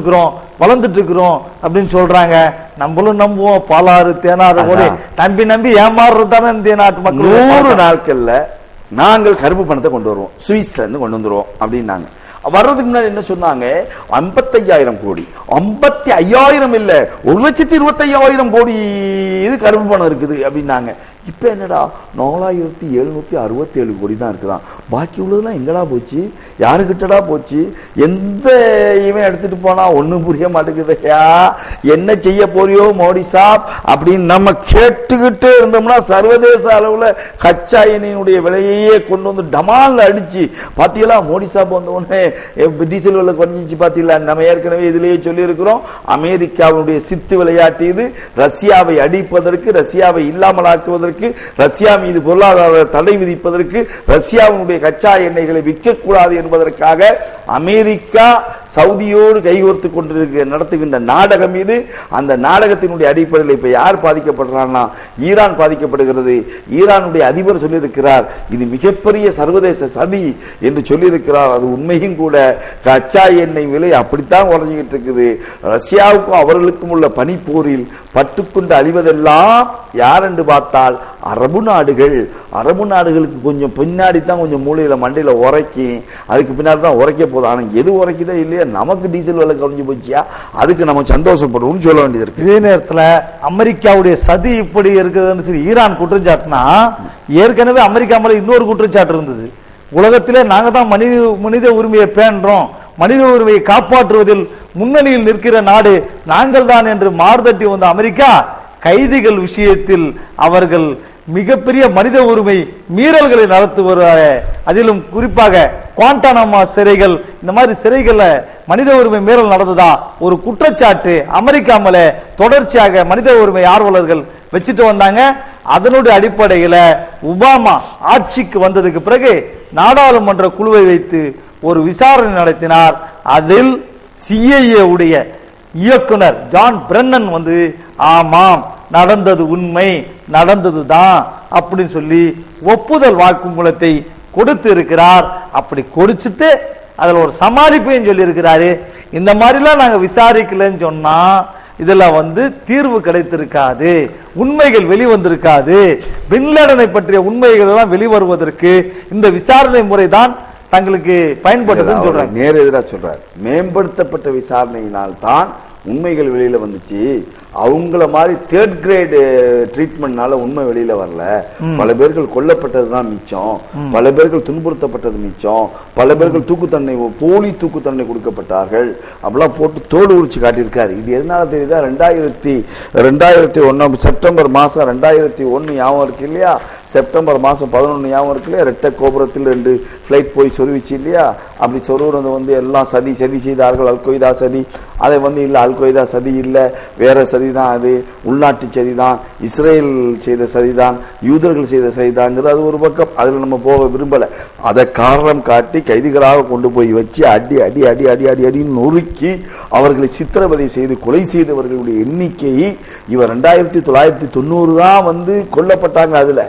இருக்கிறோம் அப்படின்னு சொல்றாங்க. நம்மளும் நம்புவோம் பாலாறு தேனாறு ஓடி நம்பி ஏமாறுறது தானே இந்திய நாட்டு மக்கள். 100 நாட்கள்ல நாங்கள் கருப்பு பணத்தை கொண்டு வருவோம், சுவிஸ்ல இருந்து கொண்டு வந்துருவோம் அப்படின்னாங்க. வர்றதுக்கு முன்னாடி என்ன சொன்னாங்க? 55,000 கோடி, 55,000 இல்ல 1,25,000 கோடி இது கருப்பு பணம் இருக்குது அப்படின்னாங்க. இப்ப என்னடா 4,767 கோடி தான் இருக்குதான். பாக்கி உள்ளதெல்லாம் எங்கடா போச்சு, யாருக்கிட்டடா போச்சு, எந்த இவன் எடுத்துட்டு போனா ஒண்ணும் புரிய மாட்டேங்குதையா, என்ன செய்ய போறியோ மோடி சாப் அப்படின்னு நம்ம கேட்டுக்கிட்டே இருந்தோம்னா சர்வதேச அளவுல கச்சா எண்ணெயினுடைய விலையே கொண்டு வந்து டமால் அடிச்சு பாத்தீங்களா. மோடி சாப் வந்த உடனே டீசல் விலை குறைஞ்சிச்சு பாத்தீங்களா. நம்ம ஏற்கனவே இதுலயே சொல்லி இருக்கிறோம், அமெரிக்காவுடைய சித்து விளையாட்டு இது. ரஷ்யாவை அடிப்பதற்கு, ரஷ்யாவை இல்லாமலாக்குவதற்கு, ரஷ்யா மீது பொருளாதார தடை விதிப்பதற்கு, ரஷ்யாவுடைய கச்சா எண்ணெய்களை விற்கக்கூடாது என்பதற்காக அமெரிக்கா சவுதியோடு கைகோர்த்து கொண்டிருக்க நடத்துகின்ற நாடகம் இது. அந்த நாடகத்தினுடைய அடிப்படையில் இப்ப யார் பாதிக்கப்படுறான்னா ஈரான் பாதிக்கப்படுகிறது. ஈரானுடைய அதிபர் சொல்லியிருக்கிறார் இது மிகப்பெரிய சர்வதேச சதி என்று சொல்லியிருக்கிறார். அது உண்மையும் கூட. கச்சா எண்ணெய் விலை அப்படித்தான் குறைஞ்சிக்கிட்டு இருக்குது. ரஷ்யாவுக்கும் அவர்களுக்கும் உள்ள பனிப்போரில் பட்டுக்கொண்டு அழிவதெல்லாம் யார் என்று பார்த்தால் அரபு நாடுகள். அரபு நாடுகளுக்கு கொஞ்சம் பின்னாடி தான் கொஞ்சம் மூளையில மண்டையில உரைக்கி, அதுக்கு பின்னாடி தான் உரைக்க போதும். ஆனா எது உரைக்குதோ இல்லையா, நமக்கு டீசல் விலை குறைஞ்சு போச்சியா, அதுக்கு நம்ம சந்தோஷப்படுவோம்னு சொல்ல வேண்டியது இருக்கு. இதே நேரத்துல அமெரிக்காவுடைய சதி இப்படி இருக்குதுன்னு சொல்லி ஈரான் குற்றச்சாட்டுனா, ஏற்கனவே அமெரிக்கா மேல இன்னொரு குற்றச்சாட்டு இருந்தது. உலகத்திலே நாங்க தான் மனித உரிமையை பேணுறோம், மனித உரிமையை காப்பாற்றுவதில் முன்னணியில் நிற்கிற நாடு நாங்கள் தான் என்று மார்தட்டி வந்த அமெரிக்கா கைதிகள் விஷயத்தில் அவர்கள் மிகப்பெரிய மனித உரிமை மீறல்களை நடத்துவார். அதிலும் குறிப்பாக குவாண்டானாமா சிறைகள், இந்த மாதிரி சிறைகள்ல மனித உரிமை மீறல் நடந்ததா ஒரு குற்றச்சாட்டு அமெரிக்கா மேல தொடர்ச்சியாக மனித உரிமை ஆர்வலர்கள் வச்சுட்டு வந்தாங்க. அதனுடைய அடிப்படையில ஒபாமா ஆட்சிக்கு வந்ததுக்கு பிறகு நாடாளுமன்ற குழுவை வைத்து ஒரு விசாரணை நடத்தினார். அதில் CIA உடைய இயக்குனர் ஜான் பிரென்னன் வந்து ஆமாம் நடந்தது உண்மை, நடந்ததுதான் அப்படின்னு சொல்லி ஒப்புதல் வாக்குமூலத்தை கொடுத்து இருக்கிறார். அப்படி கொடுத்துட்டு அதுல ஒரு சமாளிப்பையும் சொல்லி இருக்கிறாரு. இந்த மாதிரிலாம் நாங்க விசாரிக்கலன்னு சொன்னா இதுல வந்து தீர்வு கிடைத்திருக்காது, உண்மைகள் வெளிவந்திருக்காது. பின்லேடனை பற்றிய உண்மைகள் எல்லாம் வெளிவருவதற்கு இந்த விசாரணை முறைதான் தங்களுக்கு பயன்பட்டதுன்னு சொல்றாங்க. நேர் எதிராக சொல்றாரு. மேம்படுத்தப்பட்ட விசாரணையினால் தான் உண்மைகள் வெளியில வந்துச்சு. அவங்கள மாதிரி தேர்ட் கிரேட் ட்ரீட்மெண்ட்னால உண்மை வெளியில வரல. பல பேர்கள் கொல்லப்பட்டதுதான் மிச்சம், பல பேர்கள் துன்புறுத்தப்பட்டது மிச்சம், பல பேர்கள் தூக்குத்தண்டனை போலி தூக்குத்தண்டனை கொடுக்கப்பட்டார்கள் அப்படிலாம் போட்டு தோடு உரிச்சு காட்டியிருக்காரு. இது எதனால தெரியுதா? 2001 செப்டம்பர் மாசம் 2001 ஞாபகம் இருக்கு இல்லையா? செப்டம்பர் மாசம் 11 ஞாபகம் இருக்கு இல்லையா? ரெட்ட கோபுரத்தில் 2 பிளைட் போய் சொருவிச்சு இல்லையா? அப்படி சொருவுறது வந்து எல்லாம் சதி செய்தார்கள், அல்கொய்தா சதி. அதை வந்து இல்ல அல்கொய்தா சதி இல்ல, வேற சதி தான், அது உள்நாட்டு சதிதான், இஸ்ரேல் செய்த சதிதான், யூதர்கள் செய்த சதிதாங்கிறது அது ஒரு பக்கம். அதுல நம்ம போக விரும்பல. அதை காரணம் காட்டி கைதிகளாக கொண்டு போய் வச்சு அடி அடி அடி அடி அடி அடின்னு நொறுக்கி அவர்களை சித்திரவதை செய்து கொலை செய்தவர்களுடைய எண்ணிக்கை இவர் 2990 தான் வந்து கொல்லப்பட்டாங்க. அதுல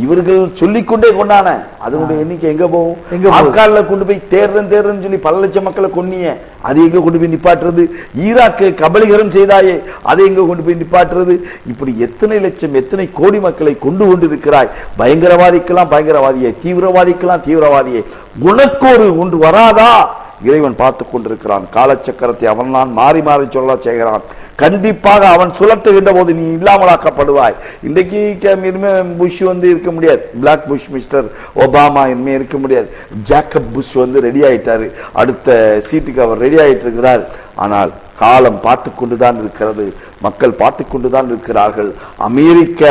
இவர்கள் சொல்லிக்கொண்டே கொண்டான அதனுடைய எண்ணிக்கை எங்க போகும்? ஆப்கான்ல கொண்டு போய் தேர்றேன்னு சொல்லி பல லட்சம் மக்களை கொன்னிய, அது எங்க கொண்டு போய் நிப்பாட்டுறது? ஈராக்கு கபலீகரம் செய்தாயே, அதை எங்க கொண்டு போய் நிப்பாட்டுறது? இப்படி எத்தனை லட்சம் எத்தனை கோடி மக்களை கொண்டு இருக்கிறாய். பயங்கரவாதிக்கெல்லாம் பயங்கரவாதியை, தீவிரவாதிக்கெல்லாம் தீவிரவாதியை. உனக்கு ஒன்று வராதா? இறைவன் பார்த்து கொண்டிருக்கிறான். காலச்சக்கரத்தை அவன் நான் மாறி மாறி சொல்ல செய்கிறான். கண்டிப்பாக அவன் சுழற்றுகின்ற போது நீ இல்லாமலாக்கப்படுவாய். இன்றைக்கு புஷ் வந்து இருக்க முடியாது, பிளாக் புஷ் மிஸ்டர் ஒபாமா இனிமே இருக்க முடியாது. ஜேக்கப் புஷ் வந்து ரெடி ஆயிட்டாரு, அடுத்த சீட்டுக்கு அவர் ரெடி ஆயிட்டு இருக்கிறார். ஆனால் காலம் பார்த்து கொண்டுதான் இருக்கிறது, மக்கள் பார்த்து கொண்டுதான் இருக்கிறார்கள். அமெரிக்க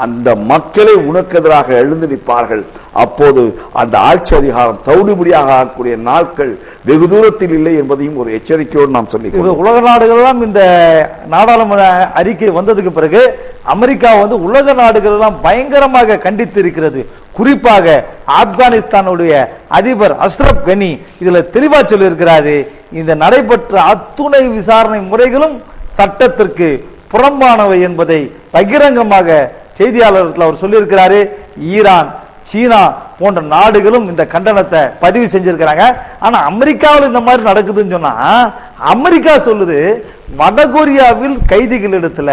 அந்த மக்களை உனக்கு எதிராக எழுந்து நிற்பார்கள். அப்போது அந்த ஆட்சி அதிகாரம் தவிடுபடியாக ஆகக்கூடிய நாட்கள் வெகு தூரத்தில் இல்லை என்பதையும் ஒரு எச்சரிக்கையோடு நாம் சொல்லி, உலக நாடுகள் எல்லாம் இந்த நாடாளுமன்ற அறிக்கை வந்ததுக்கு பிறகு அமெரிக்கா உலக நாடுகள் எல்லாம் பயங்கரமாக கண்டித்து இருக்கிறது. குறிப்பாக ஆப்கானிஸ்தானுடைய அதிபர் அஷ்ரப் கனி இதுல தெளிவா சொல்லி இருக்கிறாரு, இந்த நடைபெற்ற அத்துணை விசாரணை முறைகளும் சட்டத்திற்கு புறம்பானவை என்பதை பகிரங்கமாக செய்தியாளர்கள் அவர் சொல்லியிருக்கிறாரு. ஈரான், சீனா போன்ற நாடுகளும் இந்த கண்டனத்தை பதிவு செஞ்சிருக்கிறாங்க. ஆனா அமெரிக்காவில் இந்த மாதிரி நடக்குதுன்னு சொன்னா அமெரிக்கா சொல்லுது வடகொரியாவில் கைதிகளிடத்துல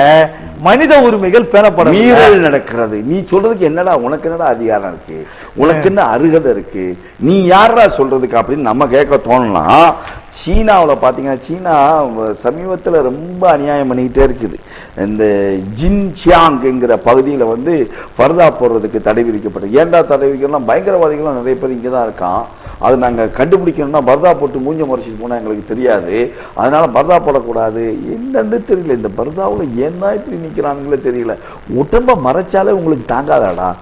மனித உரிமைகள் பேணப்பட மீறல் நடக்கிறது. நீ சொல்றதுக்கு என்னடா, உனக்கு என்னடா அதிகாரம் இருக்கு, உனக்கு என்ன அருகதை இருக்கு, நீ யாரா சொல்றதுக்கு அப்படின்னு நம்ம கேட்க தோணலாம். சீனாவில் பார்த்தீங்கன்னா, சீனா சமீபத்தில் ரொம்ப அநியாயம் பண்ணிக்கிட்டே இருக்குது. இந்த ஜின்சியாங்கிற பகுதியில் பர்தா போடுறதுக்கு தடை விதிக்கப்பட்டது. ஏன்டா தடை விதிக்கலாம், பயங்கரவாதிகள்லாம் நிறைய பேர் இங்கே தான் இருக்கான், அது நாங்கள் கண்டுபிடிக்கணும்னா பர்தா போட்டு மூஞ்ச முறைச்சிட்டு போனால் எங்களுக்கு தெரியாது, அதனால பர்தா போடக்கூடாது. என்னன்னு தெரியல, இந்த பர்தாவில் ஏன்னா இப்படி நிற்கிறானுங்களே தெரியல. உடம்ப மறைச்சாலே உங்களுக்கு தாங்காதாடா.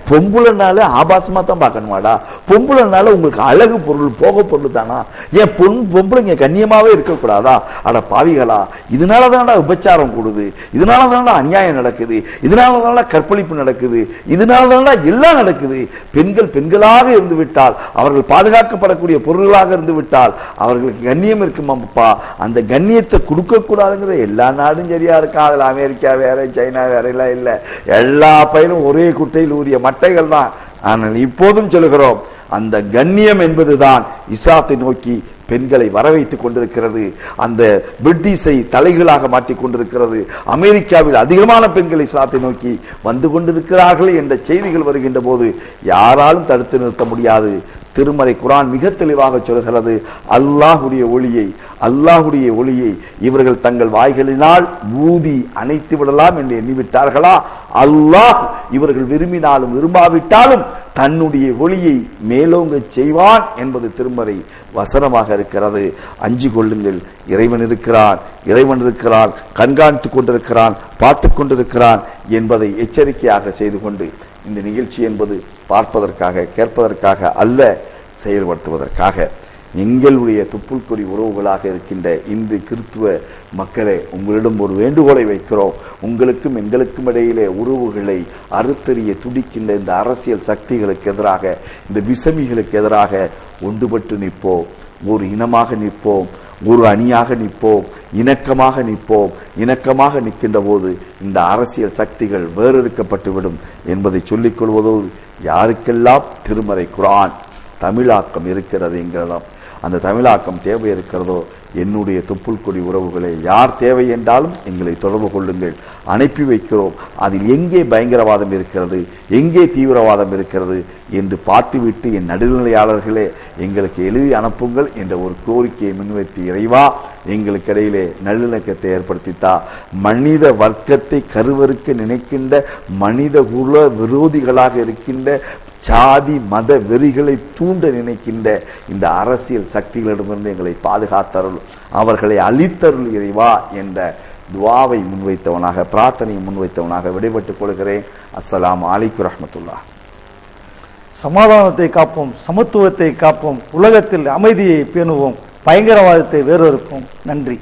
பொம்புலனால ஆபாசமா தான் பார்க்கணுமாடா, பொம்புலனால உங்களுக்கு அழகு பொருள் போக பொருள் தானா, ஏன் பொம்பளைங்க கண்ணியமாவே இருக்கக்கூடாதா? அட பாவிகளா, இதனாலதான்டா விபச்சாரம் கூடுது, இதனாலதான்டா அநியாயம் நடக்குது, இதனாலதான்டா கற்பழிப்பு நடக்குது, இதனாலதான்டா எல்லாம் நடக்குது. பெண்கள் பெண்களாக இருந்து விட்டால், அவர்கள் பாதுகாக்கப்படக்கூடிய பொருள்களாக இருந்து விட்டால் அவர்களுக்கு கண்ணியம் இருக்குமாப்பா. அந்த கண்ணியத்தை கொடுக்க கூடாதுங்கிற எல்லா நாடும் சரியா இருக்கா. அதுல அமெரிக்கா வேற, சைனா வேற எல்லாம் இல்ல, எல்லா பயிலும் ஒரே குட்டையில் ஊறிய மட்டைகள் தான். ஆனால் இப்போதும் சொல்லுகிறோம், அந்த கண்ணியம் என்பதுதான் இஸ்லாத்தை நோக்கி பெண்களை வரவைத்துக் கொண்டிருக்கிறது. அந்த பிரிட்டிஷை தலைகளாக மாற்றிக் கொண்டிருக்கிறது. அமெரிக்காவில் அதிகமான பெண்கள் இஸ்லாத்தை நோக்கி வந்து கொண்டிருக்கிறார்கள் என்ற செய்திகள் வருகின்ற போது யாராலும் தடுத்து நிறுத்த முடியாது. திருமறை குர்ஆன் மிக தெளிவாக சொல்கிறது, அல்லாஹ்வுடைய ஒளியை இவர்கள் தங்கள் வாய்களினால் ஊதி அணைத்து விடலாம் என்று எண்ணிவிட்டார்களா? அல்லாஹ் இவர்கள் விரும்பினாலும் விரும்பாவிட்டாலும் தன்னுடைய ஒளியை மேலோங்க செய்வான் என்பது திருமறை வசனமாக இருக்கிறது. அஞ்சு கொள்ளுங்கள், இறைவன் இருக்கிறான், கண்காணித்துக் கொண்டிருக்கிறான், பார்த்து கொண்டிருக்கிறான் என்பதை எச்சரிக்கையாக செய்து கொண்டு, இந்த நிகழ்ச்சி என்பது பார்ப்பதற்காக கேட்பதற்காக அல்ல, செயல்படுத்துவதற்காக. எங்களுடைய துப்புள் கொடி உறவுகளாக இருக்கின்ற இந்து கிறிஸ்துவ மக்களே, உங்களிடம் ஒரு வேண்டுகோளை வைக்கிறோம். உங்களுக்கும் எங்களுக்கும் இடையிலே உறவுகளை அறுத்தறிய துடிக்கின்ற இந்த அரசியல் சக்திகளுக்கு எதிராக, இந்த விசமிகளுக்கு எதிராக ஒன்றுபட்டு நிற்போம், ஒரு இனமாக நிற்போம், ஒரு அணியாக நிற்போம், இணக்கமாக நிற்கின்ற போது இந்த அரசியல் சக்திகள் வேறறுக்கப்பட்டுவிடும் என்பதை சொல்லிக் கொள்வதோடு, யாருக்கெல்லாம் திருமறை குர்ஆன் தமிழாக்கம் இருக்கிறது என்கிறதாம், அந்த தமிழாக்கம் தேவை இருக்கிறதோ, என்னுடைய தொப்புள் கொடி உறவுகளை யார் தேவை என்றாலும் எங்களை தொடர்பு கொள்ளுங்கள், அனுப்பி வைக்கிறோம். அதில் எங்கே பயங்கரவாதம் இருக்கிறது, எங்கே தீவிரவாதம் இருக்கிறது என்று பார்த்துவிட்டு என் நடுநிலையாளர்களே எங்களுக்கு எழுதி அனுப்புங்கள் என்ற ஒரு கோரிக்கையை முன்வைத்து, இறைவா எங்களுக்கு இடையிலே நல்லிணக்கத்தை ஏற்படுத்தித்தா. மனித வர்க்கத்தை கருவறுக்க நினைக்கின்ற மனித குல விரோதிகளாக இருக்கின்ற சாதி மத வெறிகளை தூண்ட நினைக்கின்ற இந்த அரசியல் சக்திகளிடமிருந்து எங்களை பாதுகாத்தருள், அவர்களை அழித்தருள் இறைவா என்ற துஆவை முன்வைத்தவனாக, பிரார்த்தனையை முன்வைத்தவனாக விடைபெற்றுக் கொள்கிறேன். அஸ்ஸலாமு அலைக்கும் ரஹ்மத்துல்லாஹ். சமாதானத்தை காப்போம், சமத்துவத்தை காப்போம், உலகத்தில் அமைதியை பேணுவோம், பயங்கரவாதத்தை வேறொருப்போம். நன்றி.